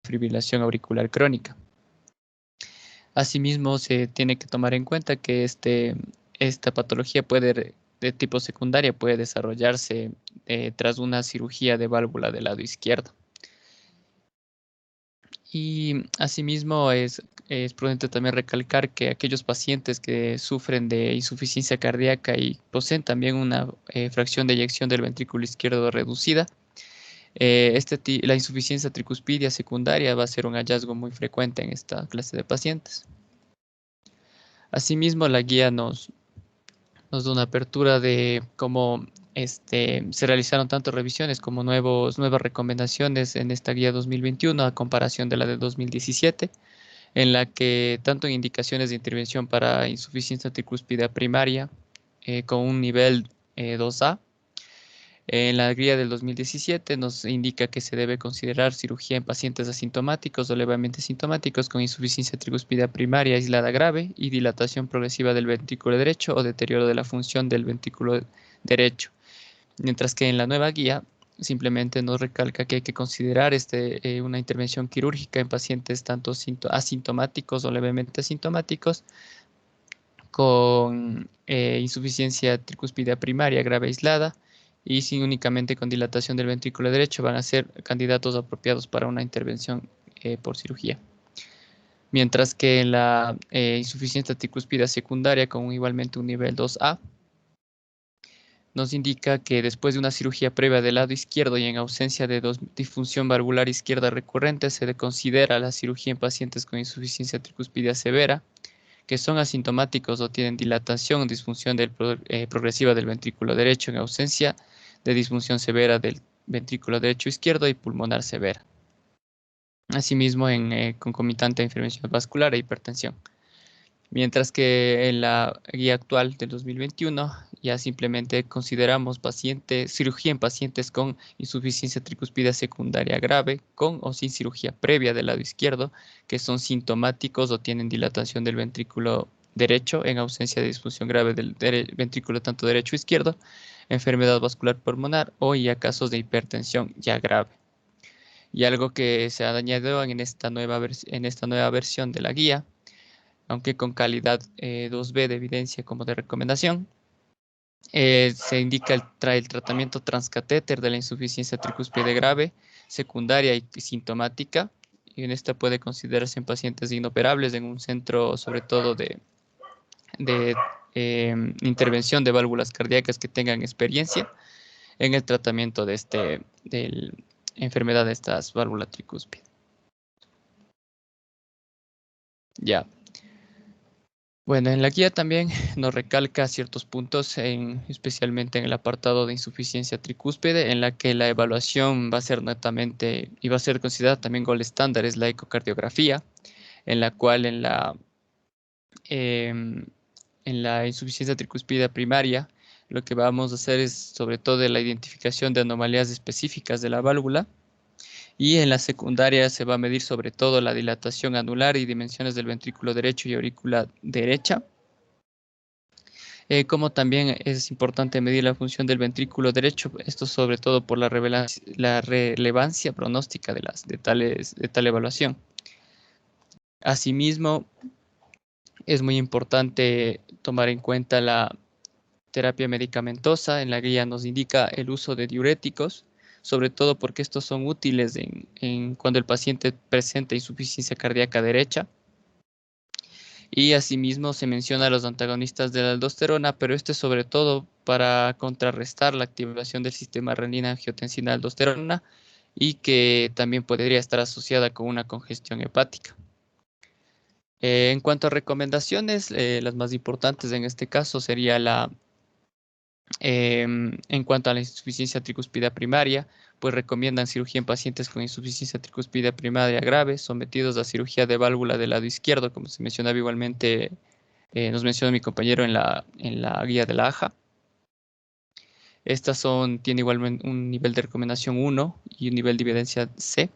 fibrilación auricular crónica. Asimismo, se tiene que tomar en cuenta que esta patología de tipo secundaria puede desarrollarse tras una cirugía de válvula del lado izquierdo. Y asimismo es prudente también recalcar que aquellos pacientes que sufren de insuficiencia cardíaca y poseen también una fracción de eyección del ventrículo izquierdo reducida, la insuficiencia tricuspidia secundaria va a ser un hallazgo muy frecuente en esta clase de pacientes. Asimismo, la guía nos da una apertura de cómo se realizaron tanto revisiones como nuevas recomendaciones en esta guía 2021 a comparación de la de 2017, en la que tanto en indicaciones de intervención para insuficiencia tricúspide primaria con un nivel 2A, en la guía del 2017 nos indica que se debe considerar cirugía en pacientes asintomáticos o levemente sintomáticos con insuficiencia tricúspide primaria aislada grave y dilatación progresiva del ventrículo derecho o deterioro de la función del ventrículo derecho. Mientras que en la nueva guía simplemente nos recalca que hay que considerar una intervención quirúrgica en pacientes tanto asintomáticos o levemente asintomáticos con insuficiencia tricúspide primaria grave aislada y sin únicamente con dilatación del ventrículo derecho van a ser candidatos apropiados para una intervención por cirugía. Mientras que en la insuficiencia tricúspide secundaria con igualmente un nivel 2A, nos indica que después de una cirugía previa del lado izquierdo y en ausencia de disfunción valvular izquierda recurrente, se considera la cirugía en pacientes con insuficiencia tricúspide severa, que son asintomáticos o tienen dilatación o disfunción progresiva del ventrículo derecho en ausencia de disfunción severa del ventrículo derecho izquierdo y pulmonar severa. Asimismo, en concomitante a intervención vascular e hipertensión. Mientras que en la guía actual del 2021 ya simplemente consideramos cirugía en pacientes con insuficiencia tricúspide secundaria grave, con o sin cirugía previa del lado izquierdo, que son sintomáticos o tienen dilatación del ventrículo derecho en ausencia de disfunción grave del ventrículo tanto derecho o izquierdo, enfermedad vascular pulmonar o ya casos de hipertensión ya grave. Y algo que se ha añadido en esta nueva versión de la guía, aunque con calidad 2B de evidencia como de recomendación, se indica el tratamiento transcatéter de la insuficiencia tricúspide grave, secundaria y sintomática, y en esta puede considerarse en pacientes inoperables en un centro sobre todo de intervención de válvulas cardíacas que tengan experiencia en el tratamiento de la enfermedad de estas válvulas tricúspides. Ya. Bueno, en la guía también nos recalca ciertos puntos, especialmente en el apartado de insuficiencia tricúspide, en la que la evaluación va a ser netamente y va a ser considerada también gold estándar, es la ecocardiografía, en la cual em, en la insuficiencia tricúspide primaria, lo que vamos a hacer es sobre todo la identificación de anomalías específicas de la válvula. Y en la secundaria se va a medir sobre todo la dilatación anular y dimensiones del ventrículo derecho y aurícula derecha. Como también es importante medir la función del ventrículo derecho, esto sobre todo por la relevancia pronóstica de tal evaluación. Asimismo, es muy importante tomar en cuenta la terapia medicamentosa. En la guía nos indica el uso de diuréticos, sobre todo porque estos son útiles cuando el paciente presenta insuficiencia cardíaca derecha. Y asimismo se menciona a los antagonistas de la aldosterona, pero este es sobre todo para contrarrestar la activación del sistema renina-angiotensina-aldosterona y que también podría estar asociada con una congestión hepática. En cuanto a recomendaciones, las más importantes en este caso sería en cuanto a la insuficiencia tricúspide primaria, pues recomiendan cirugía en pacientes con insuficiencia tricúspide primaria grave, sometidos a cirugía de válvula del lado izquierdo, como se mencionaba igualmente, nos mencionó mi compañero en la guía de la AJA. Estas tiene igualmente un nivel de recomendación 1 y un nivel de evidencia C.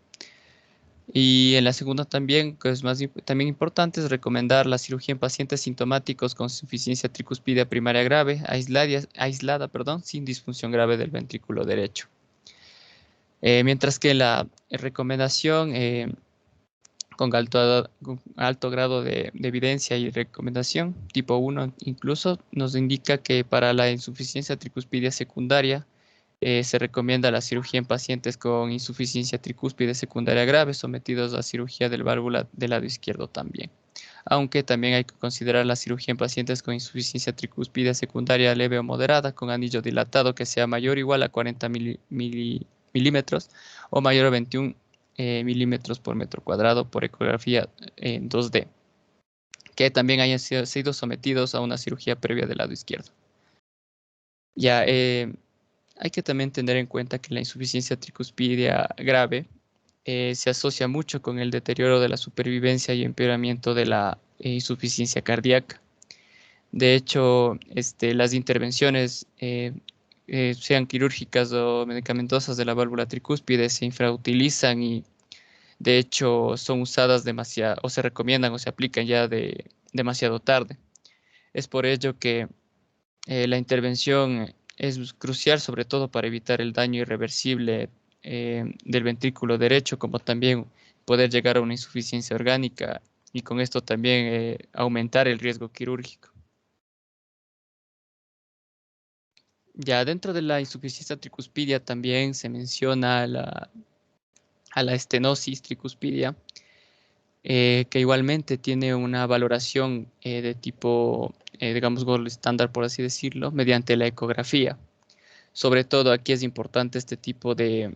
Y en la segunda también, que es también importante, es recomendar la cirugía en pacientes sintomáticos con insuficiencia tricúspide primaria grave, aislada, sin disfunción grave del ventrículo derecho. Mientras que la recomendación con alto grado de evidencia y recomendación, tipo 1 incluso, nos indica que para la insuficiencia tricúspide secundaria se recomienda la cirugía en pacientes con insuficiencia tricúspide secundaria grave sometidos a cirugía del válvula del lado izquierdo también. Aunque también hay que considerar la cirugía en pacientes con insuficiencia tricúspide secundaria leve o moderada con anillo dilatado que sea mayor o igual a 40 milímetros o mayor a 21 milímetros por metro cuadrado por ecografía en 2D, que también hayan sido sometidos a una cirugía previa del lado izquierdo. Ya, hay que también tener en cuenta que la insuficiencia tricúspidea grave se asocia mucho con el deterioro de la supervivencia y empeoramiento de la insuficiencia cardíaca. De hecho, las intervenciones, sean quirúrgicas o medicamentosas de la válvula tricúspide, se infrautilizan y de hecho son usadas demasiado, o se recomiendan o se aplican ya demasiado tarde. Es por ello que la intervención es crucial, sobre todo para evitar el daño irreversible del ventrículo derecho, como también poder llegar a una insuficiencia orgánica y con esto también aumentar el riesgo quirúrgico. Ya dentro de la insuficiencia tricuspidia también se menciona a la estenosis tricuspidia, que igualmente tiene una valoración de tipo, digamos, gold estándar, por así decirlo, mediante la ecografía. Sobre todo aquí es importante este tipo de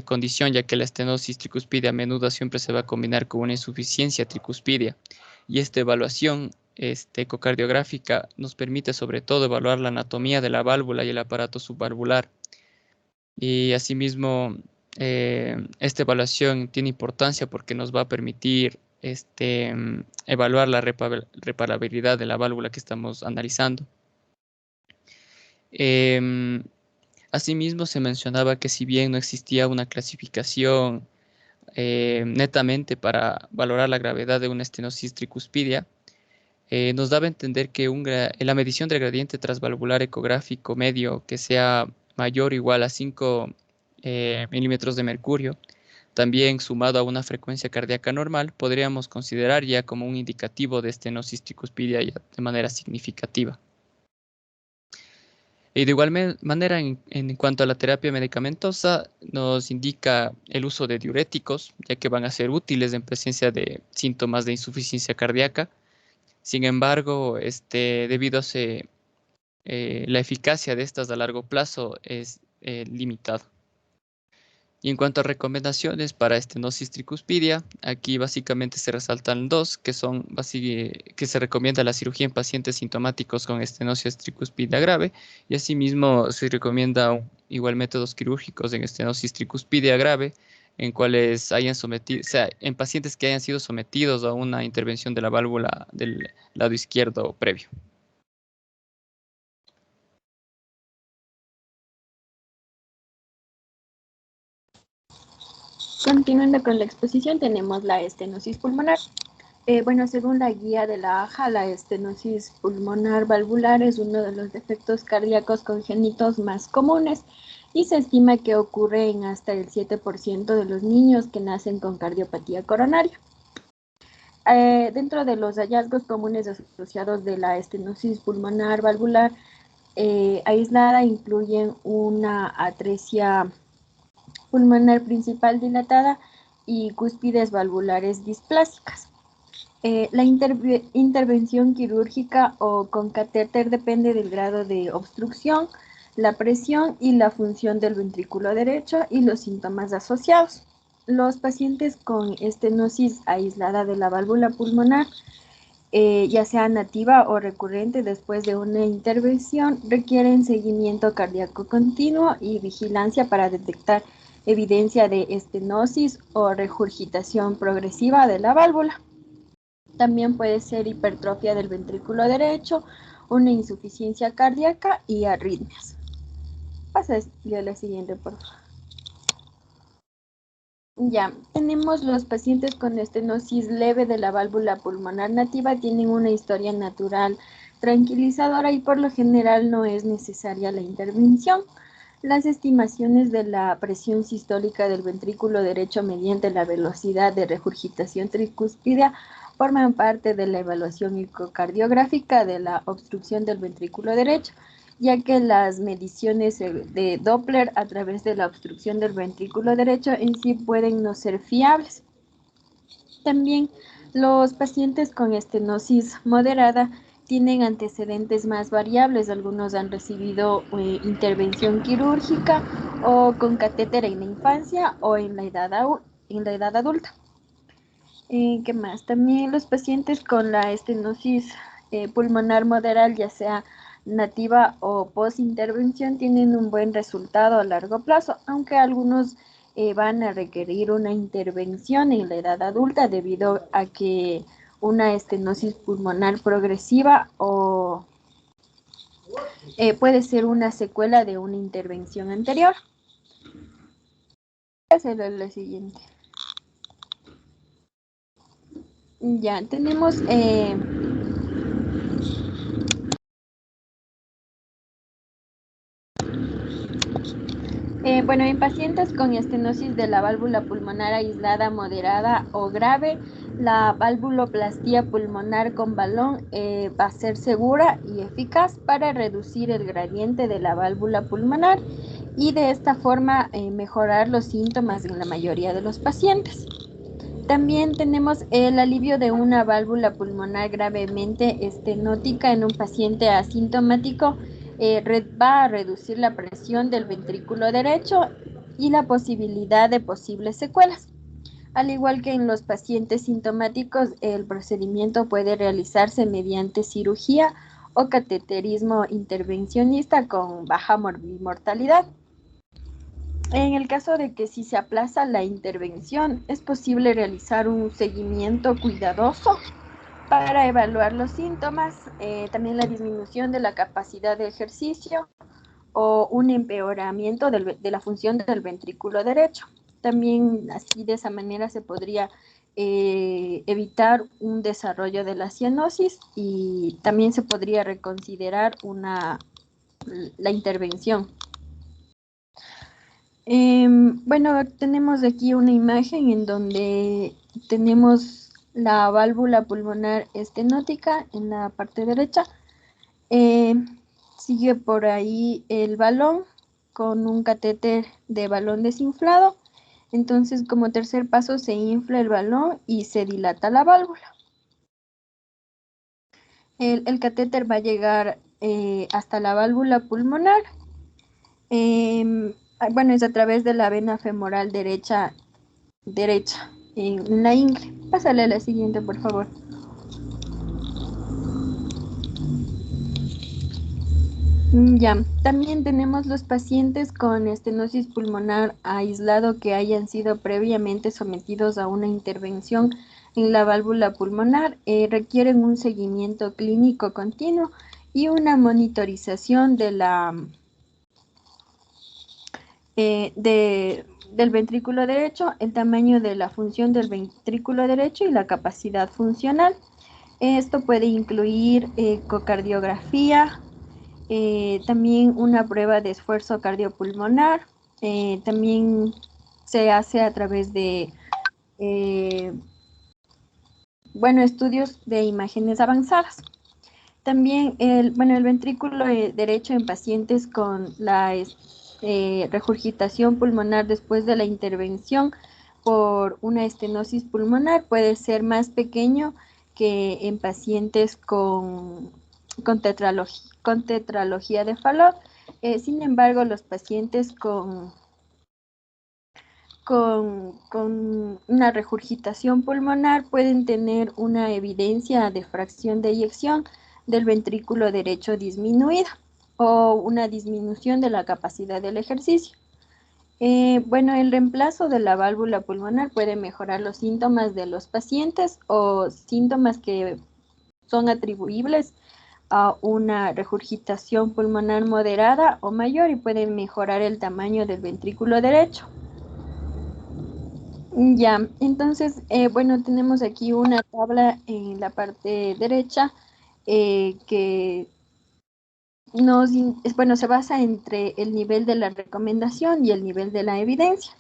condición, ya que la estenosis tricuspidia a menudo siempre se va a combinar con una insuficiencia tricuspidia. Y esta evaluación ecocardiográfica nos permite sobre todo evaluar la anatomía de la válvula y el aparato subvalvular. Y asimismo, esta evaluación tiene importancia porque nos va a permitir evaluar la reparabilidad de la válvula que estamos analizando. Em, Asimismo, se mencionaba que si bien no existía una clasificación netamente para valorar la gravedad de una estenosis tricuspidia, nos daba a entender que la medición del gradiente transvalvular ecográfico medio que sea mayor o igual a 5 milímetros de mercurio, también sumado a una frecuencia cardíaca normal, podríamos considerar ya como un indicativo de estenosis tricuspidia ya de manera significativa. Y de igual manera, en cuanto a la terapia medicamentosa, nos indica el uso de diuréticos, ya que van a ser útiles en presencia de síntomas de insuficiencia cardíaca. Sin embargo, debido a la eficacia de estas a largo plazo es limitado. Y en cuanto a recomendaciones para estenosis tricuspidia, aquí básicamente se resaltan dos, que son que se recomienda la cirugía en pacientes sintomáticos con estenosis tricuspidia grave, y asimismo se recomienda igual métodos quirúrgicos en estenosis tricuspidia grave, en cuales hayan sometido, o sea, en pacientes que hayan sido sometidos a una intervención de la válvula del lado izquierdo previo. Continuando con la exposición, tenemos la estenosis pulmonar. Según la guía de la AJA, la estenosis pulmonar valvular es uno de los defectos cardíacos congénitos más comunes y se estima que ocurre en hasta el 7% de los niños que nacen con cardiopatía coronaria. Dentro de los hallazgos comunes asociados de la estenosis pulmonar valvular aislada incluyen una atresia pulmonar principal dilatada y cúspides valvulares displásicas. La intervención quirúrgica o con catéter depende del grado de obstrucción, la presión y la función del ventrículo derecho y los síntomas asociados. Los pacientes con estenosis aislada de la válvula pulmonar, ya sea nativa o recurrente después de una intervención, requieren seguimiento cardíaco continuo y vigilancia para detectar evidencia de estenosis o regurgitación progresiva de la válvula. También puede ser hipertrofia del ventrículo derecho, una insuficiencia cardíaca y arritmias. Pasa a la siguiente, por favor. Ya, tenemos los pacientes con estenosis leve de la válvula pulmonar nativa, tienen una historia natural tranquilizadora y por lo general no es necesaria la intervención. Las estimaciones de la presión sistólica del ventrículo derecho mediante la velocidad de regurgitación tricúspide forman parte de la evaluación ecocardiográfica de la obstrucción del ventrículo derecho, ya que las mediciones de Doppler a través de la obstrucción del ventrículo derecho en sí pueden no ser fiables. También los pacientes con estenosis moderada tienen antecedentes más variables. Algunos han recibido intervención quirúrgica o con catéter en la infancia o en la edad adulta. ¿Qué más? También los pacientes con la estenosis pulmonar moderada, ya sea nativa o post-intervención, tienen un buen resultado a largo plazo, aunque algunos van a requerir una intervención en la edad adulta debido a que una estenosis pulmonar progresiva o puede ser una secuela de una intervención anterior. Hacer la siguiente. Ya tenemos bueno, en pacientes con estenosis de la válvula pulmonar aislada, moderada o grave, la valvuloplastía pulmonar con balón va a ser segura y eficaz para reducir el gradiente de la válvula pulmonar y de esta forma mejorar los síntomas en la mayoría de los pacientes. También tenemos el alivio de una válvula pulmonar gravemente estenótica en un paciente asintomático. Va a reducir la presión del ventrículo derecho y la posibilidad de posibles secuelas. Al igual que en los pacientes sintomáticos, el procedimiento puede realizarse mediante cirugía o cateterismo intervencionista con baja mortalidad. En el caso de que si se aplaza la intervención, es posible realizar un seguimiento cuidadoso para evaluar los síntomas, también la disminución de la capacidad de ejercicio o un empeoramiento de la función del ventrículo derecho. También así de esa manera se podría evitar un desarrollo de la cianosis y también se podría reconsiderar la intervención. Bueno, tenemos aquí una imagen en donde tenemos la válvula pulmonar estenótica en la parte derecha. Sigue por ahí el balón con un catéter de balón desinflado. Entonces, como tercer paso, se infla el balón y se dilata la válvula. El catéter va a llegar hasta la válvula pulmonar. Bueno, es a través de la vena femoral derecha en la ingle. Pásale a la siguiente, por favor. Ya, también tenemos los pacientes con estenosis pulmonar aislado que hayan sido previamente sometidos a una intervención en la válvula pulmonar, requieren un seguimiento clínico continuo y una monitorización del ventrículo derecho, el tamaño de la función del ventrículo derecho y la capacidad funcional. Esto puede incluir ecocardiografía, también una prueba de esfuerzo cardiopulmonar, también se hace a través de estudios de imágenes avanzadas. También el ventrículo derecho en pacientes con la regurgitación pulmonar después de la intervención por una estenosis pulmonar puede ser más pequeño que en pacientes con tetralogía de Fallot. Sin embargo, los pacientes con una regurgitación pulmonar pueden tener una evidencia de fracción de eyección del ventrículo derecho disminuida o una disminución de la capacidad del ejercicio. El reemplazo de la válvula pulmonar puede mejorar los síntomas de los pacientes o síntomas que son atribuibles a una regurgitación pulmonar moderada o mayor y pueden mejorar el tamaño del ventrículo derecho. Ya, entonces, tenemos aquí una tabla en la parte derecha que bueno, se basa entre el nivel de la recomendación y el nivel de la evidencia.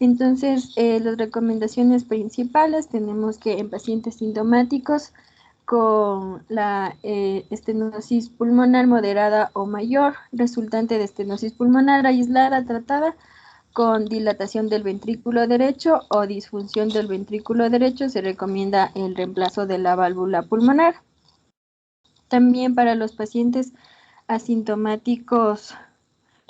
Entonces, las recomendaciones principales tenemos que en pacientes sintomáticos con la estenosis pulmonar moderada o mayor, resultante de estenosis pulmonar aislada tratada con dilatación del ventrículo derecho o disfunción del ventrículo derecho, se recomienda el reemplazo de la válvula pulmonar. También para los pacientes asintomáticos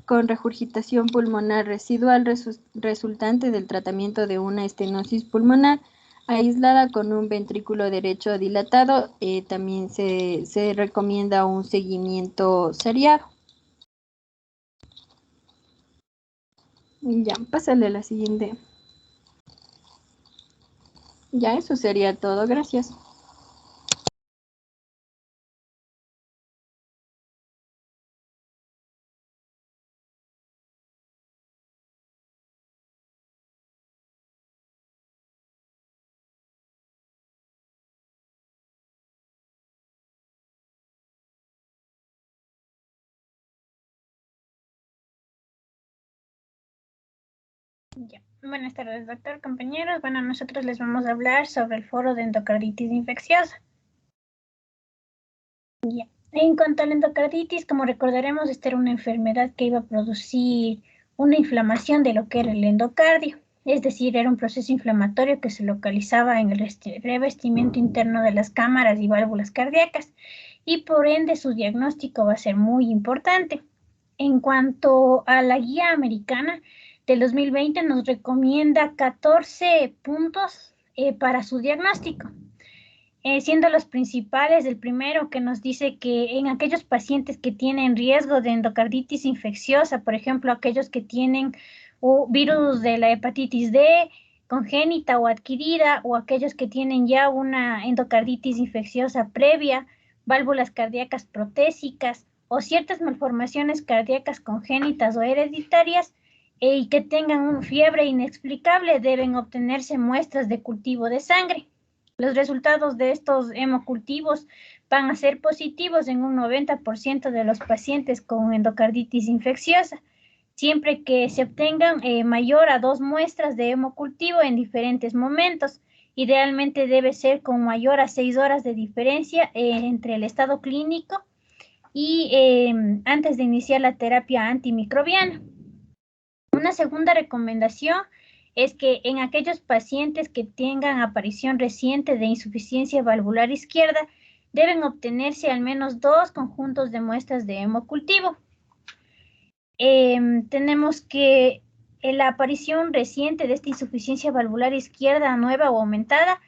con regurgitación pulmonar residual resultante del tratamiento de una estenosis pulmonar aislada con un ventrículo derecho dilatado, también se recomienda un seguimiento seriado. Ya, pásale a la siguiente. Ya, eso sería todo. Gracias. Ya. Buenas tardes, doctor, compañeros. Bueno, nosotros les vamos a hablar sobre el foro de endocarditis infecciosa. Ya. En cuanto a la endocarditis, como recordaremos, esta era una enfermedad que iba a producir una inflamación de lo que era el endocardio. Es decir, era un proceso inflamatorio que se localizaba en el revestimiento interno de las cámaras y válvulas cardíacas y por ende su diagnóstico va a ser muy importante. En cuanto a la guía americana del 2020 nos recomienda 14 puntos para su diagnóstico. Siendo los principales, el primero que nos dice que en aquellos pacientes que tienen riesgo de endocarditis infecciosa, por ejemplo, aquellos que tienen virus de la hepatitis D congénita o adquirida, o aquellos que tienen ya una endocarditis infecciosa previa, válvulas cardíacas protésicas o ciertas malformaciones cardíacas congénitas o hereditarias, y que tengan una fiebre inexplicable, deben obtenerse muestras de cultivo de sangre. Los resultados de estos hemocultivos van a ser positivos en un 90% de los pacientes con endocarditis infecciosa, siempre que se obtengan mayor a 2 muestras de hemocultivo en diferentes momentos. Idealmente debe ser con mayor a 6 horas de diferencia entre el estado clínico y antes de iniciar la terapia antimicrobiana. Una segunda recomendación es que en aquellos pacientes que tengan aparición reciente de insuficiencia valvular izquierda, deben obtenerse al menos 2 conjuntos de muestras de hemocultivo. Tenemos que la aparición reciente de esta insuficiencia valvular izquierda nueva o aumentada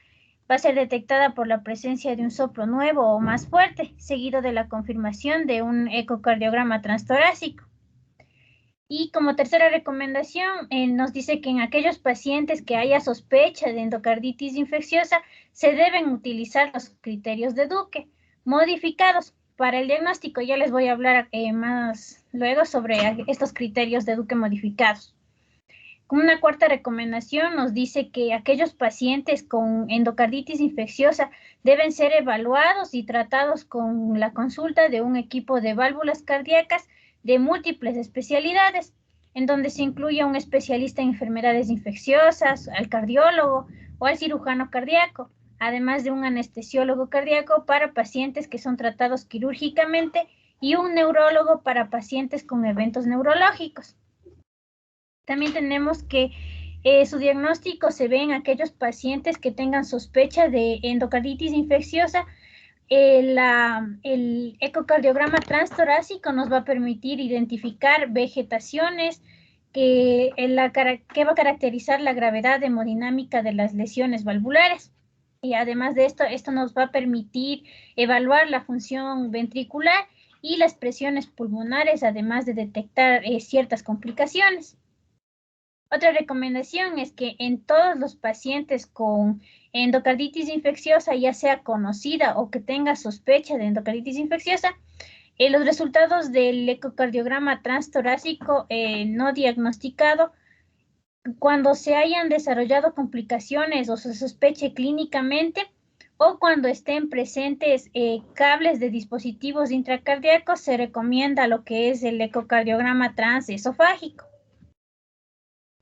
va a ser detectada por la presencia de un soplo nuevo o más fuerte, seguido de la confirmación de un ecocardiograma transtorácico. Y como tercera recomendación, nos dice que en aquellos pacientes que haya sospecha de endocarditis infecciosa, se deben utilizar los criterios de Duke modificados para el diagnóstico. Ya les voy a hablar más luego sobre estos criterios de Duke modificados. Como una cuarta recomendación nos dice que aquellos pacientes con endocarditis infecciosa deben ser evaluados y tratados con la consulta de un equipo de válvulas cardíacas de múltiples especialidades, en donde se incluya un especialista en enfermedades infecciosas, al cardiólogo o al cirujano cardíaco, además de un anestesiólogo cardíaco para pacientes que son tratados quirúrgicamente y un neurólogo para pacientes con eventos neurológicos. También tenemos que su diagnóstico se ve en aquellos pacientes que tengan sospecha de endocarditis infecciosa. El ecocardiograma transtorácico nos va a permitir identificar vegetaciones que va a caracterizar la gravedad hemodinámica de las lesiones valvulares. Y además de esto nos va a permitir evaluar la función ventricular y las presiones pulmonares, además de detectar ciertas complicaciones. Otra recomendación es que en todos los pacientes con endocarditis infecciosa, ya sea conocida o que tenga sospecha de endocarditis infecciosa, los resultados del ecocardiograma transtorácico no diagnosticado, cuando se hayan desarrollado complicaciones o se sospeche clínicamente, o cuando estén presentes cables de dispositivos intracardíacos, se recomienda lo que es el ecocardiograma transesofágico.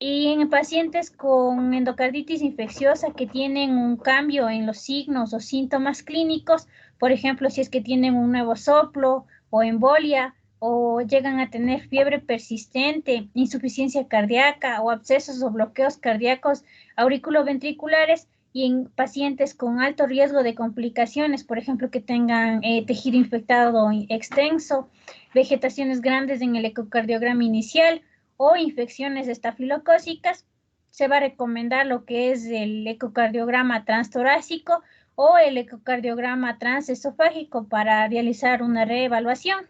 Y en pacientes con endocarditis infecciosa que tienen un cambio en los signos o síntomas clínicos, por ejemplo, si es que tienen un nuevo soplo o embolia, o llegan a tener fiebre persistente, insuficiencia cardíaca o abscesos o bloqueos cardíacos auriculoventriculares, y en pacientes con alto riesgo de complicaciones, por ejemplo, que tengan tejido infectado extenso, vegetaciones grandes en el ecocardiograma inicial o infecciones estafilocócicas, se va a recomendar lo que es el ecocardiograma transtorácico o el ecocardiograma transesofágico para realizar una reevaluación.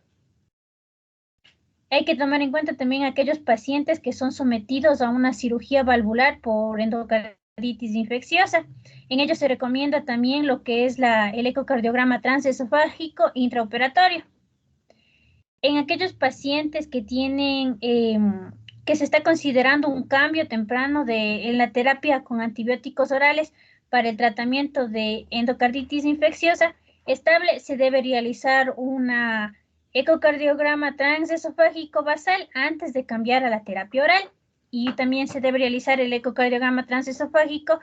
Hay que tomar en cuenta también aquellos pacientes que son sometidos a una cirugía valvular por endocarditis infecciosa. En ellos se recomienda también lo que es el ecocardiograma transesofágico intraoperatorio. En aquellos pacientes que tienen, que se está considerando un cambio temprano en la terapia con antibióticos orales para el tratamiento de endocarditis infecciosa estable, se debe realizar una ecocardiograma transesofágico basal antes de cambiar a la terapia oral, y también se debe realizar el ecocardiograma transesofágico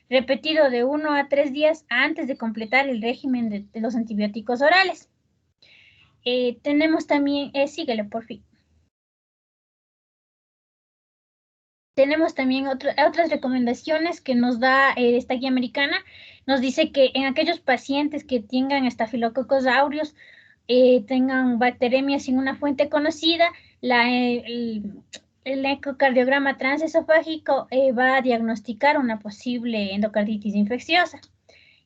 repetido de 1 a 3 días antes de completar el régimen de los antibióticos orales. Tenemos también, síguele por fin. Tenemos también otras recomendaciones que nos da esta guía americana. Nos dice que en aquellos pacientes que tengan estafilococos aureus, tengan bacteremia sin una fuente conocida, el ecocardiograma transesofágico va a diagnosticar una posible endocarditis infecciosa.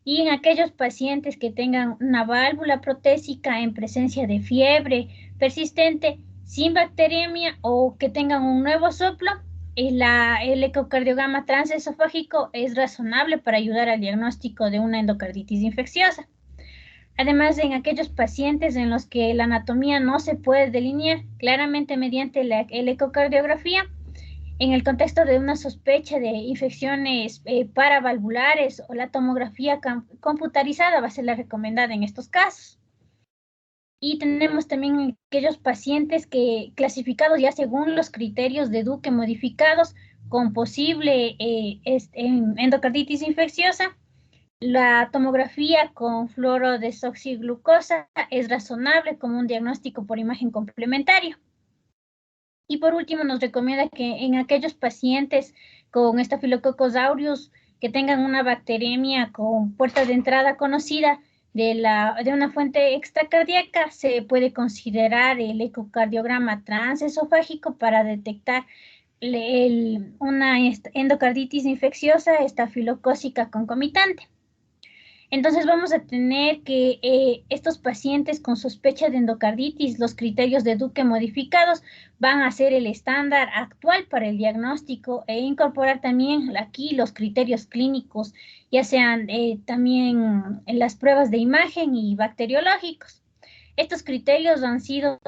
Y en aquellos pacientes que tengan una válvula protésica en presencia de fiebre persistente, sin bacteremia o que tengan un nuevo soplo, el ecocardiograma transesofágico es razonable para ayudar al diagnóstico de una endocarditis infecciosa. Además, en aquellos pacientes en los que la anatomía no se puede delinear claramente mediante la ecocardiografía, en el contexto de una sospecha de infecciones paravalvulares, o la tomografía computarizada va a ser la recomendada en estos casos. Y tenemos también aquellos pacientes que clasificados ya según los criterios de Duque modificados con posible endocarditis infecciosa, la tomografía con fluorodesoxiglucosa es razonable como un diagnóstico por imagen complementario. Y por último, nos recomienda que en aquellos pacientes con Staphylococcus aureus que tengan una bacteremia con puerta de entrada conocida de una fuente extracardíaca, se puede considerar el ecocardiograma transesofágico para detectar una endocarditis infecciosa estafilocócica concomitante. Entonces vamos a tener que estos pacientes con sospecha de endocarditis, los criterios de Duque modificados van a ser el estándar actual para el diagnóstico, e incorporar también aquí los criterios clínicos, ya sean también en las pruebas de imagen y bacteriológicos. Estos criterios han sido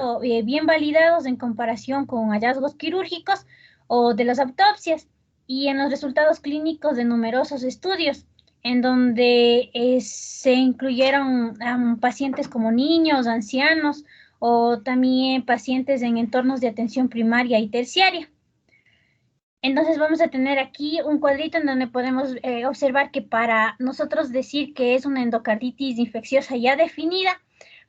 bien validados en comparación con hallazgos quirúrgicos o de las autopsias y en los resultados clínicos de numerosos estudios, en donde se incluyeron pacientes como niños, ancianos o también pacientes en entornos de atención primaria y terciaria. Entonces vamos a tener aquí un cuadrito en donde podemos observar que para nosotros decir que es una endocarditis infecciosa ya definida,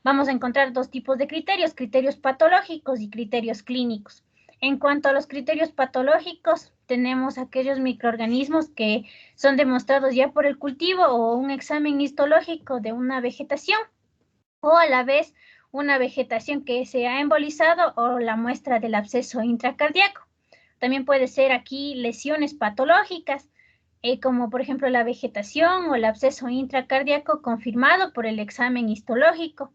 vamos a encontrar dos tipos de criterios patológicos y criterios clínicos. En cuanto a los criterios patológicos, tenemos aquellos microorganismos que son demostrados ya por el cultivo o un examen histológico de una vegetación, o a la vez una vegetación que se ha embolizado o la muestra del absceso intracardíaco. También puede ser aquí lesiones patológicas, como por ejemplo la vegetación o el absceso intracardíaco confirmado por el examen histológico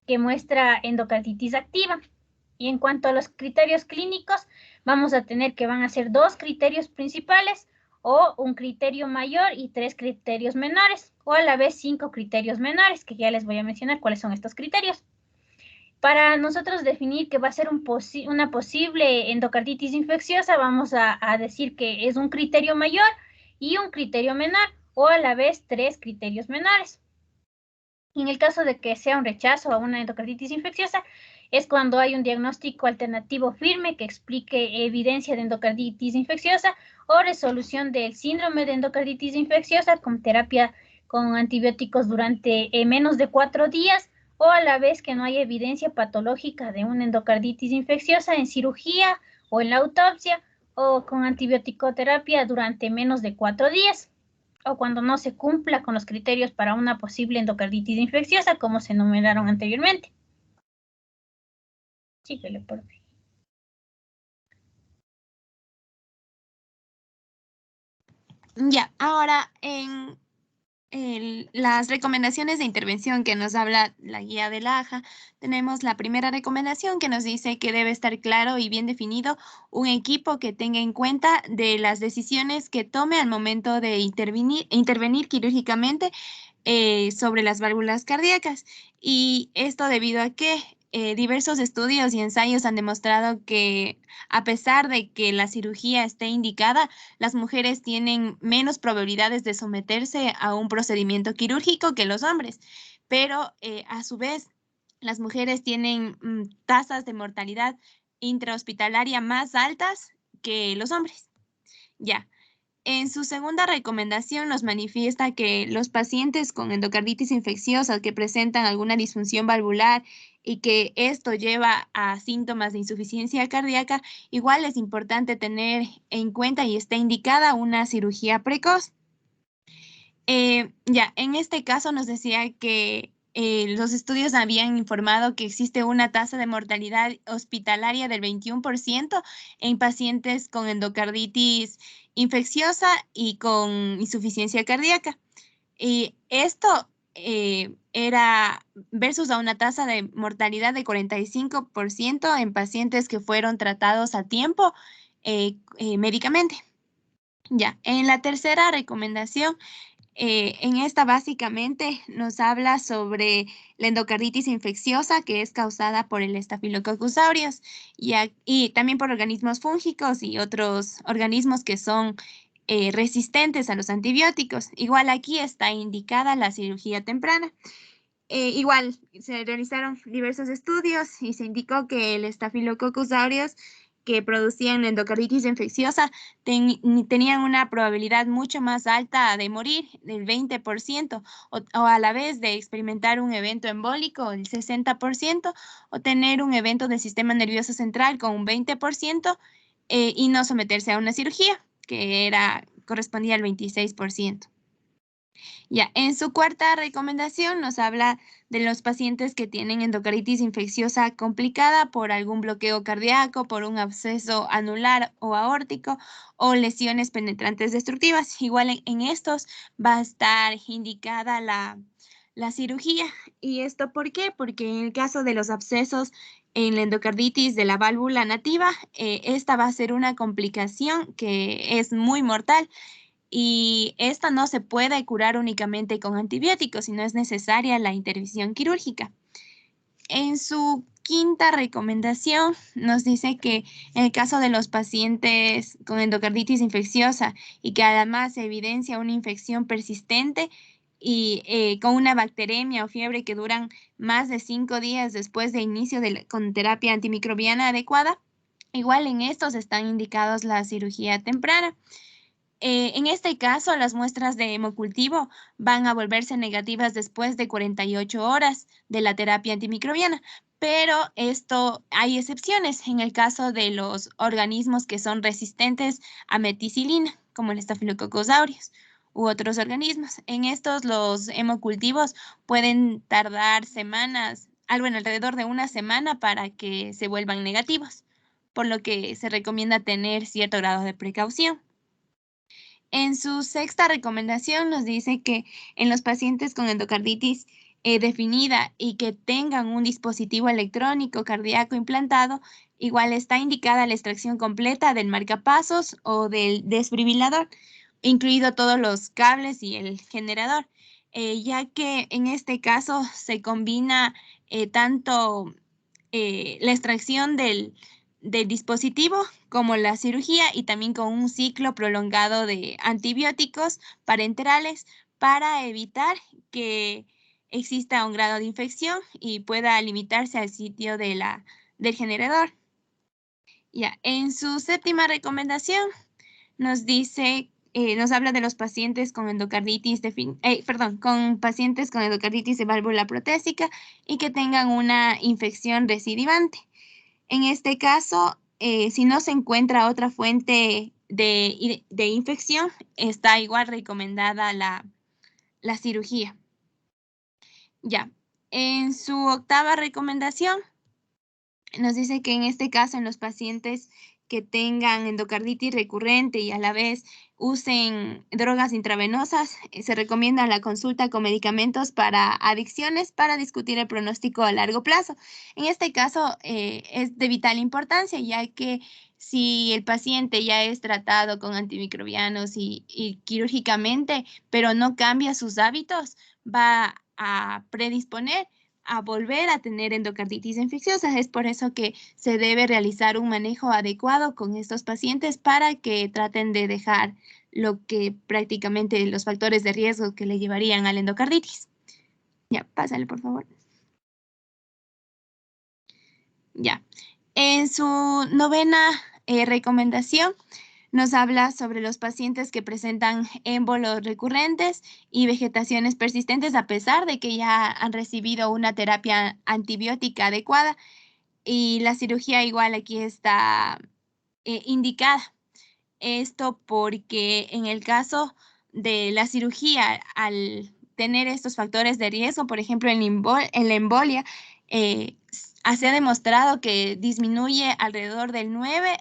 que muestra endocarditis activa. Y en cuanto a los criterios clínicos, vamos a tener que van a ser dos criterios principales o un criterio mayor y tres criterios menores, o a la vez 5 criterios menores, que ya les voy a mencionar cuáles son estos criterios. Para nosotros definir que va a ser una posible endocarditis infecciosa, vamos a decir que es un criterio mayor y un criterio menor, o a la vez 3 criterios menores. En el caso de que sea un rechazo a una endocarditis infecciosa, es cuando hay un diagnóstico alternativo firme que explique evidencia de endocarditis infecciosa o resolución del síndrome de endocarditis infecciosa con terapia con antibióticos durante menos de 4 días, o a la vez que no hay evidencia patológica de una endocarditis infecciosa en cirugía o en la autopsia, o con antibiótico-terapia durante menos de 4 días, o cuando no se cumpla con los criterios para una posible endocarditis infecciosa, como se enumeraron anteriormente. Síguele, por favor. Ya, ahora en las recomendaciones de intervención que nos habla la guía de la AJA, tenemos la primera recomendación que nos dice que debe estar claro y bien definido un equipo que tenga en cuenta de las decisiones que tome al momento de intervenir quirúrgicamente sobre las válvulas cardíacas. Y esto debido a que diversos estudios y ensayos han demostrado que a pesar de que la cirugía esté indicada, las mujeres tienen menos probabilidades de someterse a un procedimiento quirúrgico que los hombres, pero a su vez las mujeres tienen tasas de mortalidad intrahospitalaria más altas que los hombres. Ya. En su segunda recomendación nos manifiesta que los pacientes con endocarditis infecciosa que presentan alguna disfunción valvular y que esto lleva a síntomas de insuficiencia cardíaca, igual es importante tener en cuenta y está indicada una cirugía precoz. En este caso nos decía que los estudios habían informado que existe una tasa de mortalidad hospitalaria del 21% en pacientes con endocarditis infecciosa y con insuficiencia cardíaca. Y esto era versus a una tasa de mortalidad de 45% en pacientes que fueron tratados a tiempo médicamente. Ya, en la tercera recomendación, en esta básicamente nos habla sobre la endocarditis infecciosa que es causada por el Staphylococcus aureus y también por organismos fúngicos y otros organismos que son resistentes a los antibióticos. Igual aquí está indicada la cirugía temprana. Igual se realizaron diversos estudios y se indicó que el Staphylococcus aureus que producían endocarditis infecciosa tenían una probabilidad mucho más alta de morir, del 20%, o a la vez de experimentar un evento embólico, el 60%, o tener un evento del sistema nervioso central con un 20%, y no someterse a una cirugía, que correspondía al 26%. Ya, en su cuarta recomendación nos habla de los pacientes que tienen endocarditis infecciosa complicada por algún bloqueo cardíaco, por un absceso anular o aórtico o lesiones penetrantes destructivas. Igual en estos va a estar indicada la cirugía. ¿Y esto por qué? Porque en el caso de los abscesos en la endocarditis de la válvula nativa, esta va a ser una complicación que es muy mortal. Y esta no se puede curar únicamente con antibióticos, sino es necesaria la intervención quirúrgica. En su quinta recomendación nos dice que en el caso de los pacientes con endocarditis infecciosa y que además se evidencia una infección persistente y con una bacteremia o fiebre que duran más de 5 días después de inicio con terapia antimicrobiana adecuada, igual en estos están indicados la cirugía temprana. En este caso, las muestras de hemocultivo van a volverse negativas después de 48 horas de la terapia antimicrobiana, pero esto hay excepciones en el caso de los organismos que son resistentes a meticilina, como el Staphylococcus aureus u otros organismos. En estos, los hemocultivos pueden tardar semanas, alrededor de una semana para que se vuelvan negativos, por lo que se recomienda tener cierto grado de precaución. En su sexta recomendación nos dice que en los pacientes con endocarditis definida y que tengan un dispositivo electrónico cardíaco implantado, igual está indicada la extracción completa del marcapasos o del desfibrilador, incluido todos los cables y el generador, ya que en este caso se combina tanto la extracción del dispositivo como la cirugía y también con un ciclo prolongado de antibióticos parenterales para evitar que exista un grado de infección y pueda limitarse al sitio del generador. Ya, en su séptima recomendación nos dice, nos habla de los pacientes con endocarditis con pacientes con endocarditis de válvula protésica y que tengan una infección recidivante. En este caso, si no se encuentra otra fuente de infección, está igual recomendada la cirugía. Ya, en su octava recomendación, nos dice que en este caso, en los pacientes que tengan endocarditis recurrente y a la vez usen drogas intravenosas, se recomienda la consulta con medicamentos para adicciones para discutir el pronóstico a largo plazo. En este caso, es de vital importancia, ya que si el paciente ya es tratado con antimicrobianos y quirúrgicamente, pero no cambia sus hábitos, va a predisponer a volver a tener endocarditis infecciosa. Es por eso que se debe realizar un manejo adecuado con estos pacientes para que traten de dejar lo que prácticamente los factores de riesgo que le llevarían a la endocarditis. Ya, pásale por favor. Ya, en su novena recomendación nos habla sobre los pacientes que presentan émbolos recurrentes y vegetaciones persistentes a pesar de que ya han recibido una terapia antibiótica adecuada y la cirugía igual aquí está indicada. Esto porque en el caso de la cirugía, al tener estos factores de riesgo, por ejemplo, en la embolia, se ha demostrado que disminuye alrededor del 9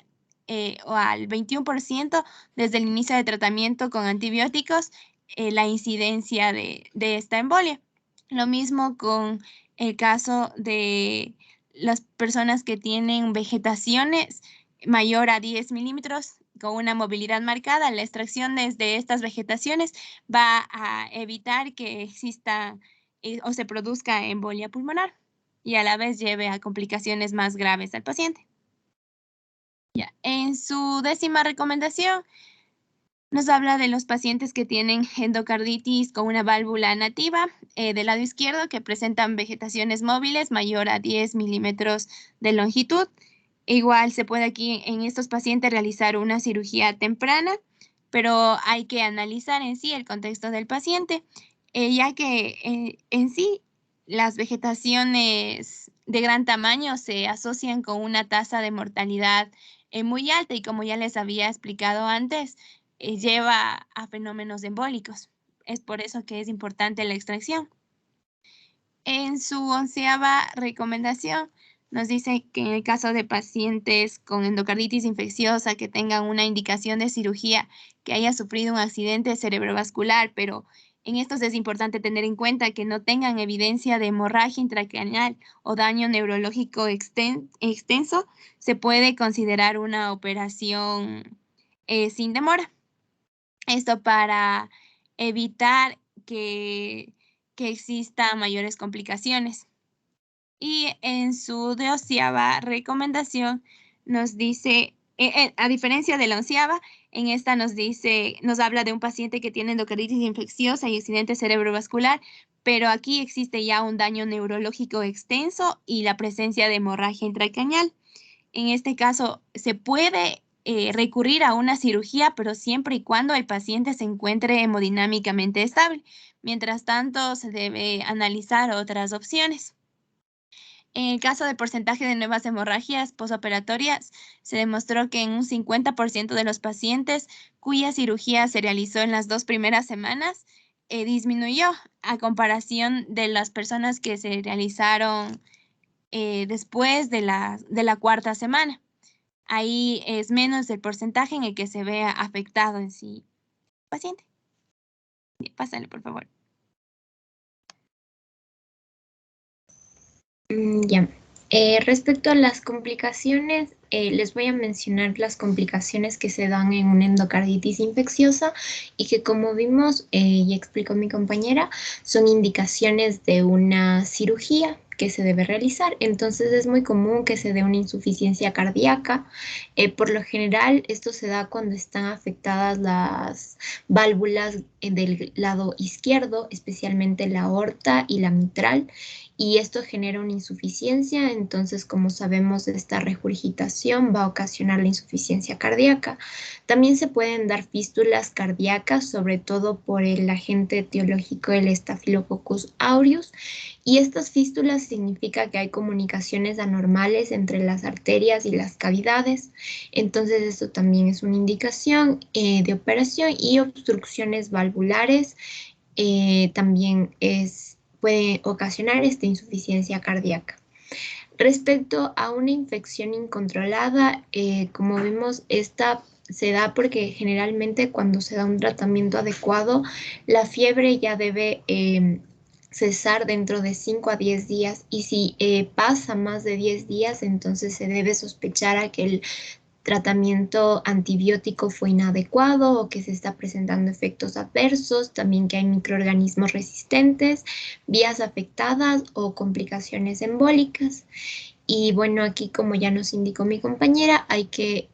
o al 21% desde el inicio de tratamiento con antibióticos la incidencia de esta embolia. Lo mismo con el caso de las personas que tienen vegetaciones mayor a 10 milímetros con una movilidad marcada. La extracción de estas vegetaciones va a evitar que exista o se produzca embolia pulmonar y a la vez lleve a complicaciones más graves al paciente. Ya. En su décima recomendación, nos habla de los pacientes que tienen endocarditis con una válvula nativa del lado izquierdo que presentan vegetaciones móviles mayor a 10 milímetros de longitud. Igual se puede aquí en estos pacientes realizar una cirugía temprana, pero hay que analizar en sí el contexto del paciente, ya que en sí las vegetaciones de gran tamaño se asocian con una tasa de mortalidad muy alta y como ya les había explicado antes, lleva a fenómenos embólicos. Es por eso que es importante la extracción. En su 11ª recomendación, nos dice que en el caso de pacientes con endocarditis infecciosa que tengan una indicación de cirugía, que haya sufrido un accidente cerebrovascular, pero en estos es importante tener en cuenta que no tengan evidencia de hemorragia intracraneal o daño neurológico extenso, se puede considerar una operación sin demora. Esto para evitar que existan mayores complicaciones. Y en su 12ª recomendación nos dice, a diferencia de la 11ª, en esta nos habla de un paciente que tiene endocarditis infecciosa y accidente cerebrovascular, pero aquí existe ya un daño neurológico extenso y la presencia de hemorragia intracraneal. En este caso, se puede recurrir a una cirugía, pero siempre y cuando el paciente se encuentre hemodinámicamente estable. Mientras tanto, se debe analizar otras opciones. En el caso del porcentaje de nuevas hemorragias posoperatorias, se demostró que en un 50% de los pacientes cuya cirugía se realizó en las 2 primeras semanas, disminuyó a comparación de las personas que se realizaron después de la 4ª semana. Ahí es menos el porcentaje en el que se ve afectado en sí el paciente. Pásale, por favor. Ya. Respecto a las complicaciones, les voy a mencionar las complicaciones que se dan en una endocarditis infecciosa y que, como vimos y explicó mi compañera, son indicaciones de una cirugía que se debe realizar. Entonces es muy común que se dé una insuficiencia cardíaca. Por lo general esto se da cuando están afectadas las válvulas del lado izquierdo, especialmente la aorta y la mitral, y esto genera una insuficiencia. Entonces, como sabemos, esta regurgitación va a ocasionar la insuficiencia cardíaca. También se pueden dar fístulas cardíacas, sobre todo por el agente etiológico del Staphylococcus aureus, y estas fístulas significa que hay comunicaciones anormales entre las arterias y las cavidades. Entonces, esto también es una indicación de operación, y obstrucciones valvulares también puede ocasionar esta insuficiencia cardíaca. Respecto a una infección incontrolada, como vemos, esta se da porque generalmente cuando se da un tratamiento adecuado, la fiebre ya debe cesar dentro de 5 a 10 días, y si pasa más de 10 días, entonces se debe sospechar a que el tratamiento antibiótico fue inadecuado o que se está presentando efectos adversos, también que hay microorganismos resistentes, vías afectadas o complicaciones embólicas. Y bueno, aquí, como ya nos indicó mi compañera, hay que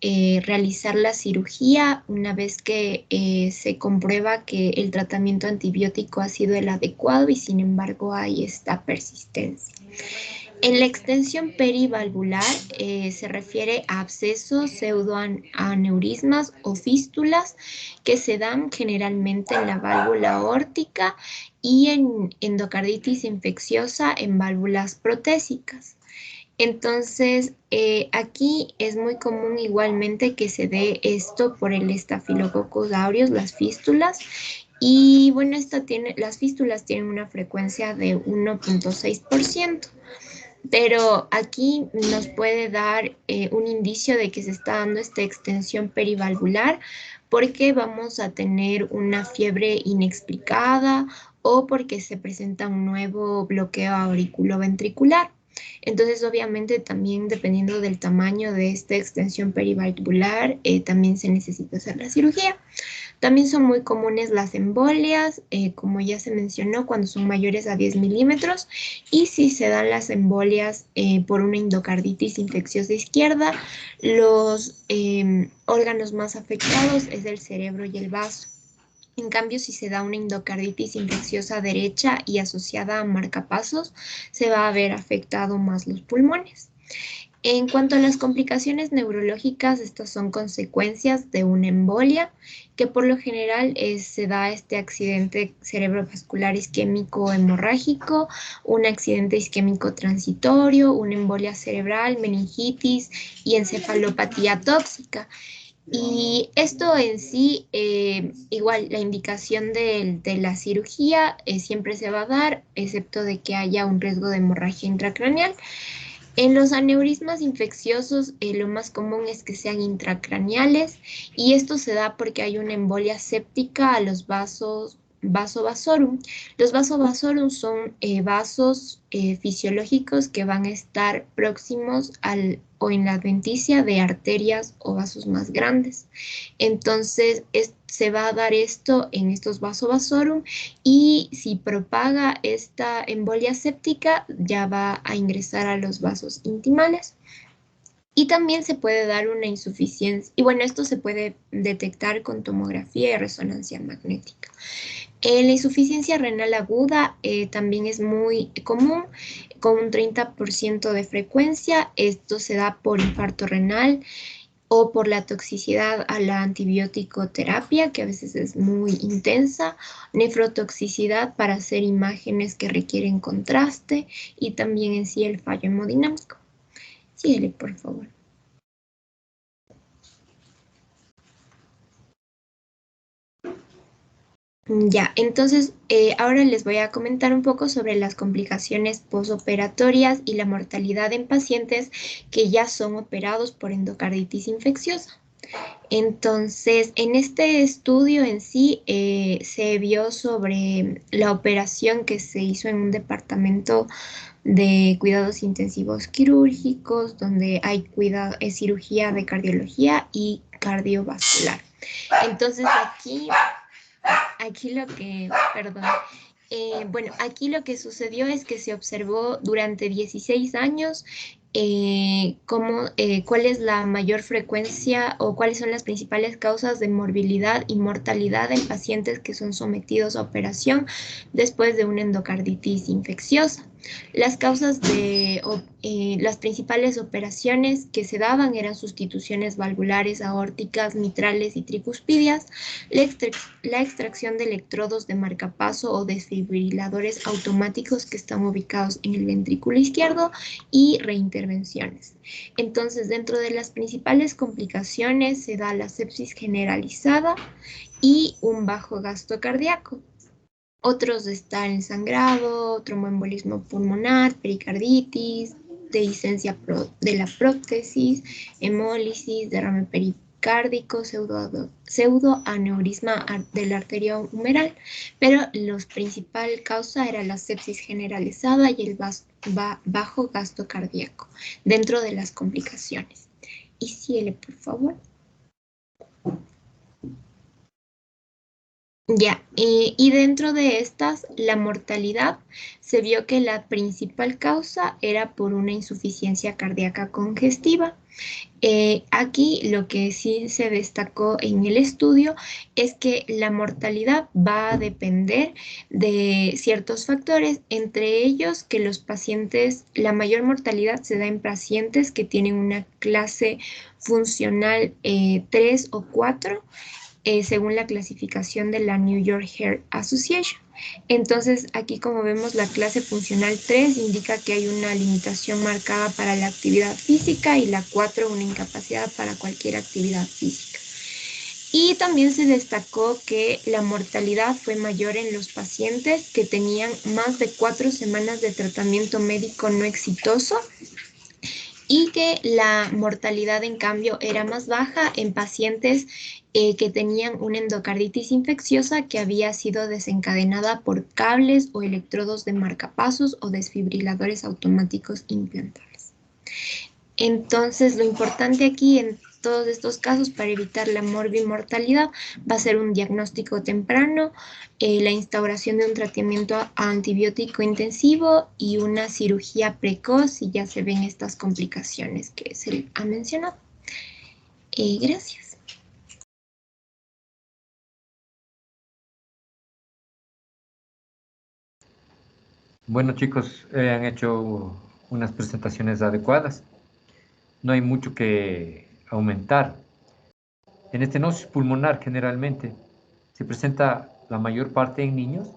realizar la cirugía una vez que se comprueba que el tratamiento antibiótico ha sido el adecuado y sin embargo hay esta persistencia. En la extensión perivalvular se refiere a abscesos, pseudoaneurismas o fístulas que se dan generalmente en la válvula aórtica y en endocarditis infecciosa en válvulas protésicas. Entonces, aquí es muy común igualmente que se dé esto por el Staphylococcus aureus, las fístulas. Y bueno, las fístulas tienen una frecuencia de 1.6%. Pero aquí nos puede dar un indicio de que se está dando esta extensión perivalvular porque vamos a tener una fiebre inexplicada o porque se presenta un nuevo bloqueo auriculoventricular. Entonces, obviamente, también dependiendo del tamaño de esta extensión perivalvular, también se necesita hacer la cirugía. También son muy comunes las embolias, como ya se mencionó, cuando son mayores a 10 milímetros, y si se dan las embolias por una endocarditis infecciosa izquierda, los órganos más afectados es el cerebro y el vaso. En cambio, si se da una endocarditis infecciosa derecha y asociada a marcapasos, se va a ver afectado más los pulmones. En cuanto a las complicaciones neurológicas, estas son consecuencias de una embolia, que por lo general se da este accidente cerebrovascular isquémico hemorrágico, un accidente isquémico transitorio, una embolia cerebral, meningitis y encefalopatía tóxica. Y esto en sí, igual la indicación de la cirugía siempre se va a dar, excepto de que haya un riesgo de hemorragia intracraneal. En los aneurismas infecciosos, lo más común es que sean intracraneales, y esto se da porque hay una embolia séptica a los vasos vasovasorum. Los vasovasorum son vasos fisiológicos que van a estar próximos o en la adventicia de arterias o vasos más grandes. Entonces, se va a dar esto en estos vasovasorum, y si propaga esta embolia séptica, ya va a ingresar a los vasos intimales. Y también se puede dar una insuficiencia, y bueno, esto se puede detectar con tomografía y resonancia magnética. La insuficiencia renal aguda también es muy común, con un 30% de frecuencia. Esto se da por infarto renal o por la toxicidad a la antibiótico terapia, que a veces es muy intensa, nefrotoxicidad para hacer imágenes que requieren contraste, y también en sí el fallo hemodinámico. Síguele, por favor. Ya, entonces ahora les voy a comentar un poco sobre las complicaciones postoperatorias y la mortalidad en pacientes que ya son operados por endocarditis infecciosa. Entonces, en este estudio en sí se vio sobre la operación que se hizo en un departamento de cuidados intensivos quirúrgicos, donde hay cirugía de cardiología y cardiovascular. Entonces, aquí Bueno, aquí lo que sucedió es que se observó durante 16 años cuál es la mayor frecuencia o cuáles son las principales causas de morbilidad y mortalidad en pacientes que son sometidos a operación después de una endocarditis infecciosa. Las causas las principales operaciones que se daban eran sustituciones valvulares, aórticas, mitrales y tricuspidias, la extracción de electrodos de marcapaso o desfibriladores automáticos que están ubicados en el ventrículo izquierdo y reintervenciones. Entonces, dentro de las principales complicaciones se da la sepsis generalizada y un bajo gasto cardíaco. Otros están el sangrado, tromboembolismo pulmonar, pericarditis, dehiscencia de la prótesis, hemólisis, derrame pericárdico, pseudoaneurisma de la arteria humeral, pero la principal causa era la sepsis generalizada y el bajo gasto cardíaco dentro de las complicaciones. Y síguele, por favor. Ya, y dentro de estas, la mortalidad, se vio que la principal causa era por una insuficiencia cardíaca congestiva. Aquí lo que sí se destacó en el estudio es que la mortalidad va a depender de ciertos factores, entre ellos que los pacientes, la mayor mortalidad se da en pacientes que tienen una clase funcional 3 o 4, según la clasificación de la New York Heart Association. Entonces, aquí como vemos, la clase funcional 3 indica que hay una limitación marcada para la actividad física y la 4 una incapacidad para cualquier actividad física. Y también se destacó que la mortalidad fue mayor en los pacientes que tenían más de 4 semanas de tratamiento médico no exitoso, y que la mortalidad, en cambio, era más baja en pacientes que tenían una endocarditis infecciosa que había sido desencadenada por cables o electrodos de marcapasos o desfibriladores automáticos implantables. Entonces, lo importante aquí en todos estos casos para evitar la morbimortalidad va a ser un diagnóstico temprano, la instauración de un tratamiento antibiótico intensivo y una cirugía precoz si ya se ven estas complicaciones que se ha mencionado. Gracias. Bueno, chicos, han hecho unas presentaciones adecuadas. No hay mucho que aumentar. En estenosis pulmonar generalmente se presenta la mayor parte en niños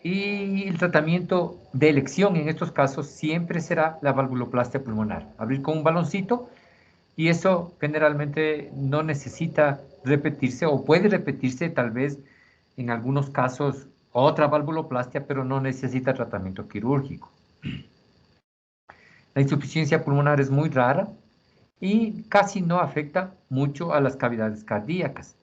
y el tratamiento de elección en estos casos siempre será la valvuloplastia pulmonar. Abrir con un baloncito, y eso generalmente no necesita repetirse o puede repetirse tal vez en algunos casos otra valvuloplastia, pero no necesita tratamiento quirúrgico. La insuficiencia pulmonar es muy rara y casi no afecta mucho a las cavidades cardíacas,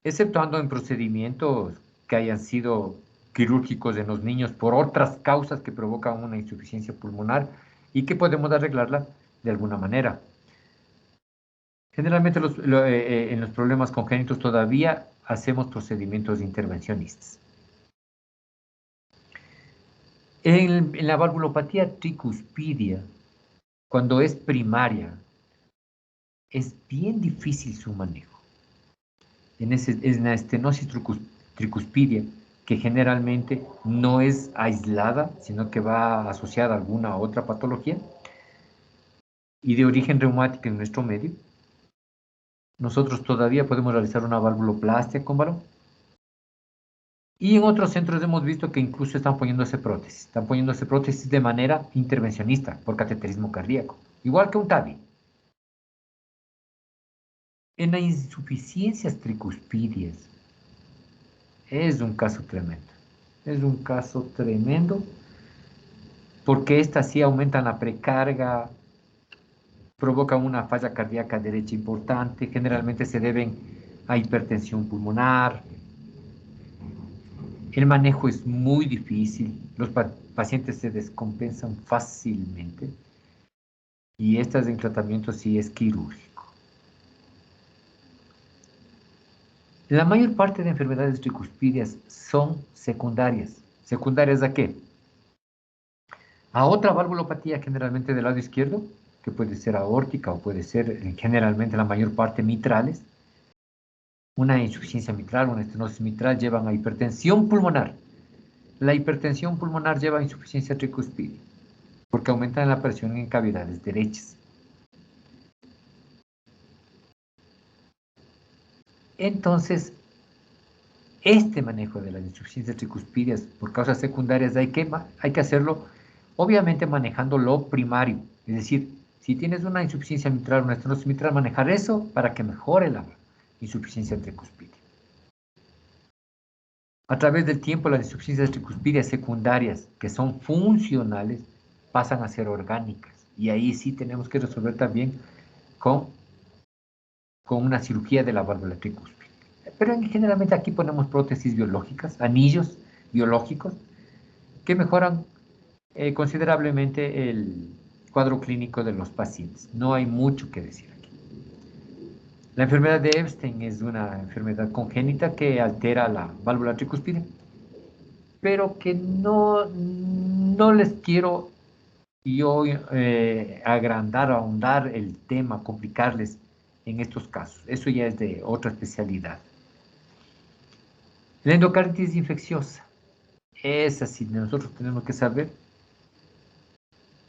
exceptuando en procedimientos que hayan sido quirúrgicos en los niños por otras causas que provocan una insuficiencia pulmonar y que podemos arreglarla de alguna manera. Generalmente en los problemas congénitos todavía hacemos procedimientos intervencionistas. En la valvulopatía tricuspidia, cuando es primaria, es bien difícil su manejo. En la estenosis tricuspidia, que generalmente no es aislada, sino que va asociada a alguna otra patología y de origen reumático en nuestro medio, nosotros todavía podemos realizar una valvuloplastia con balón. Y en otros centros hemos visto que incluso están poniéndose prótesis de manera intervencionista por cateterismo cardíaco, igual que un TAVI. En las insuficiencias tricuspidias es un caso tremendo, porque estas sí aumentan la precarga, provocan una falla cardíaca derecha importante, generalmente se deben a hipertensión pulmonar. El manejo es muy difícil, los pacientes se descompensan fácilmente y en tratamiento sí es quirúrgico. La mayor parte de enfermedades tricuspidias son secundarias. ¿Secundarias a qué? A otra valvulopatía generalmente del lado izquierdo, que puede ser aórtica o puede ser generalmente la mayor parte mitrales. Una insuficiencia mitral, una estenosis mitral llevan a hipertensión pulmonar. La hipertensión pulmonar lleva a insuficiencia tricuspidia, porque aumentan la presión en cavidades derechas. Entonces, este manejo de las insuficiencias tricuspidias por causas secundarias hay que hacerlo, obviamente manejando lo primario. Es decir, si tienes una insuficiencia mitral, una estenosis mitral, manejar eso para que mejore la insuficiencia tricuspidia. A través del tiempo, las insuficiencias tricuspidias secundarias, que son funcionales, pasan a ser orgánicas. Y ahí sí tenemos que resolver también con una cirugía de la válvula tricúspide. Pero generalmente aquí ponemos prótesis biológicas, anillos biológicos, que mejoran considerablemente el cuadro clínico de los pacientes. No hay mucho que decir aquí. La enfermedad de Epstein es una enfermedad congénita que altera la válvula tricúspide, pero que no les quiero yo agrandar, ahondar el tema, complicarles en estos casos. Eso ya es de otra especialidad. La endocarditis infecciosa. Esa sí, nosotros tenemos que saber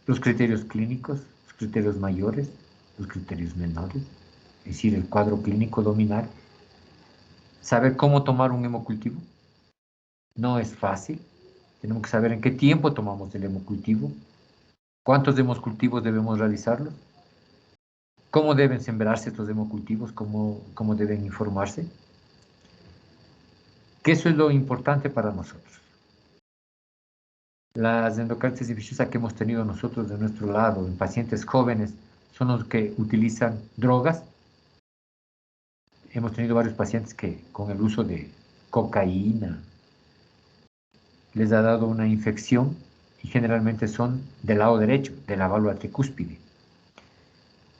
los criterios clínicos, los criterios mayores, los criterios menores, es decir, el cuadro clínico dominar, saber cómo tomar un hemocultivo. No es fácil. Tenemos que saber en qué tiempo tomamos el hemocultivo, cuántos hemocultivos debemos realizarlos, cómo deben sembrarse estos hemocultivos, cómo deben informarse. Que eso es lo importante para nosotros. Las endocarditis infecciosas que hemos tenido nosotros de nuestro lado en pacientes jóvenes son los que utilizan drogas. Hemos tenido varios pacientes que con el uso de cocaína les ha dado una infección y generalmente son del lado derecho, de la válvula tricúspide.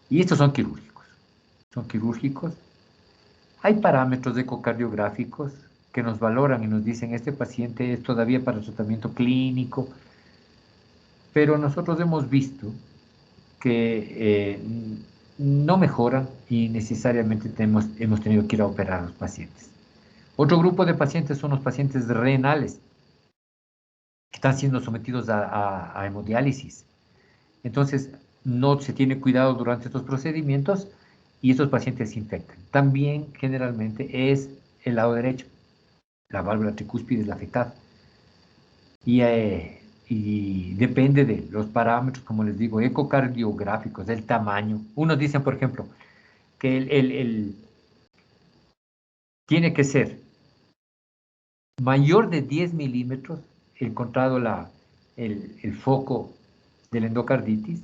Y estos son quirúrgicos. Son quirúrgicos. Hay parámetros ecocardiográficos que nos valoran y nos dicen este paciente es todavía para tratamiento clínico, pero nosotros hemos visto que no mejoran y necesariamente hemos tenido que ir a operar a los pacientes. Otro grupo de pacientes son los pacientes renales que están siendo sometidos a hemodiálisis. Entonces, no se tiene cuidado durante estos procedimientos y estos pacientes se infectan. También generalmente es el lado derecho. La válvula tricúspide es la afectada. Y depende de los parámetros, como les digo, ecocardiográficos, del tamaño. Unos dicen, por ejemplo, que tiene que ser mayor de 10 milímetros, encontrado el foco de la endocarditis,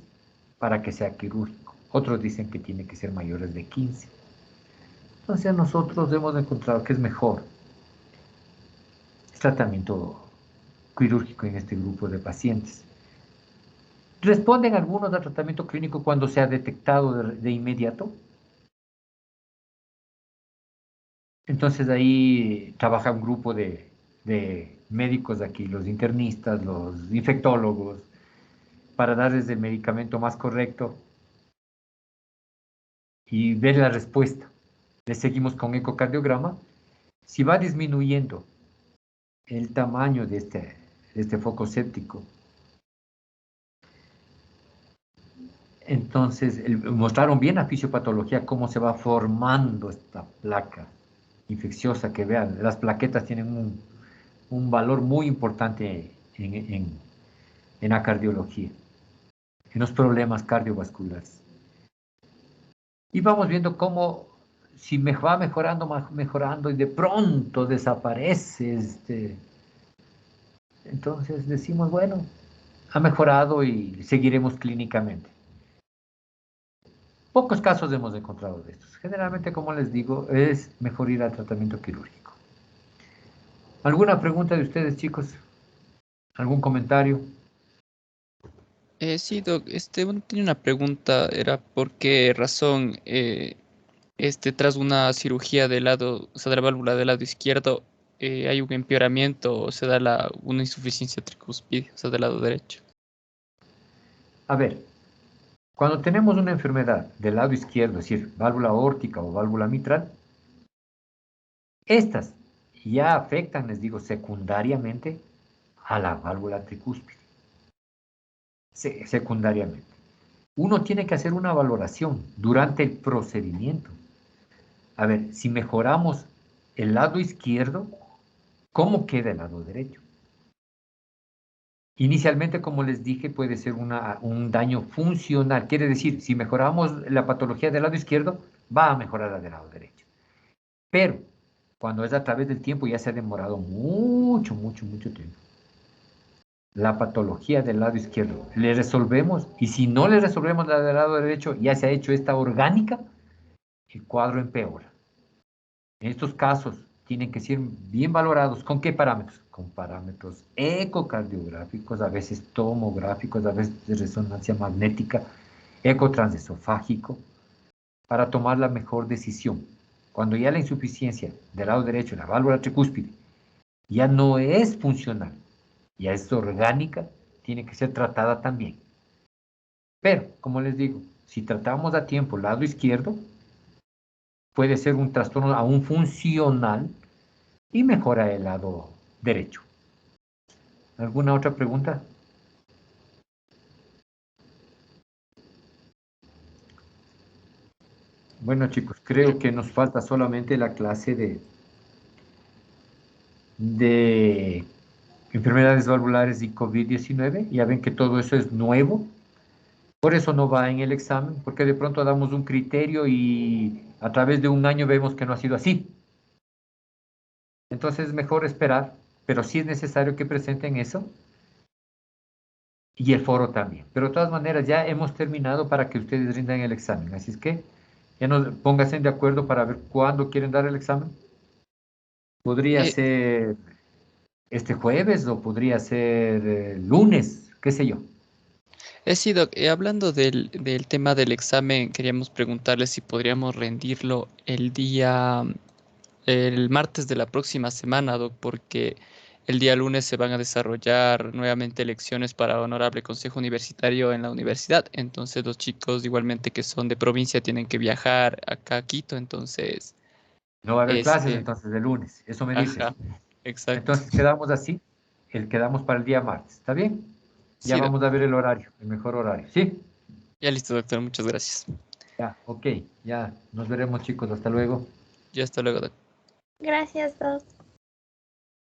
para que sea quirúrgico. Otros dicen que tiene que ser mayores de 15. Entonces nosotros hemos encontrado que es mejor el tratamiento quirúrgico en este grupo de pacientes. ¿Responden algunos al tratamiento clínico cuando se ha detectado de inmediato? Entonces ahí trabaja un grupo de médicos aquí, los internistas, los infectólogos, para darles el medicamento más correcto y ver la respuesta. Le seguimos con ecocardiograma. Si va disminuyendo el tamaño de este foco séptico, entonces mostraron bien la fisiopatología, cómo se va formando esta placa infecciosa, que vean, las plaquetas tienen un valor muy importante en la cardiología, en los problemas cardiovasculares. Y vamos viendo cómo, si va mejorando y de pronto desaparece, entonces decimos, bueno, ha mejorado y seguiremos clínicamente. Pocos casos hemos encontrado de estos. Generalmente, como les digo, es mejor ir al tratamiento quirúrgico. ¿Alguna pregunta de ustedes, chicos? ¿Algún comentario? Sí, Doc, bueno, tenía una pregunta, era por qué razón tras una cirugía del lado, o sea, de la válvula del lado izquierdo, hay un empeoramiento o se da una insuficiencia tricuspidea, o sea, del lado derecho. A ver, cuando tenemos una enfermedad del lado izquierdo, es decir, válvula aórtica o válvula mitral, estas ya afectan, les digo, secundariamente a la válvula tricúspide. Secundariamente. Uno tiene que hacer una valoración durante el procedimiento. A ver, si mejoramos el lado izquierdo, ¿cómo queda el lado derecho? Inicialmente, como les dije, puede ser un daño funcional. Quiere decir, si mejoramos la patología del lado izquierdo, va a mejorar la del lado derecho. Pero, cuando es a través del tiempo, ya se ha demorado mucho, mucho, mucho tiempo. La patología del lado izquierdo, le resolvemos, y si no le resolvemos la del lado derecho, ya se ha hecho esta orgánica, el cuadro empeora. En estos casos, tienen que ser bien valorados. ¿Con qué parámetros? Con parámetros ecocardiográficos, a veces tomográficos, a veces de resonancia magnética, ecotransesofágico, para tomar la mejor decisión. Cuando ya la insuficiencia del lado derecho, la válvula tricúspide, ya no es funcional, ya es orgánica, tiene que ser tratada también. Pero, como les digo, si tratamos a tiempo el lado izquierdo, puede ser un trastorno aún funcional y mejora el lado derecho. ¿Alguna otra pregunta? Bueno, chicos, creo que nos falta solamente la clase de enfermedades valvulares y COVID-19. Ya ven que todo eso es nuevo. Por eso no va en el examen, porque de pronto damos un criterio y a través de un año vemos que no ha sido así. Entonces es mejor esperar, pero sí es necesario que presenten eso y el foro también. Pero de todas maneras ya hemos terminado para que ustedes rindan el examen. Así es que ya nos pónganse de acuerdo para ver cuándo quieren dar el examen. Podría Eh, ser este jueves o podría ser lunes, qué sé yo. sido, hablando del tema del examen, queríamos preguntarle si podríamos rendirlo el martes de la próxima semana, Doc, porque el día lunes se van a desarrollar nuevamente elecciones para honorable consejo universitario en la universidad. Entonces los chicos igualmente que son de provincia tienen que viajar acá a Quito. Entonces, No va a haber clases este, entonces de lunes, eso me dices. ajá, exacto. Entonces quedamos así, quedamos para el día martes, ¿está bien? Ya Sí, Doc. vamos a ver el horario, el mejor horario. ¿Sí? Ya listo, doctor. Muchas gracias. Ya, ok, ya nos veremos chicos, hasta luego. Ya hasta luego, Doc. Gracias, dos.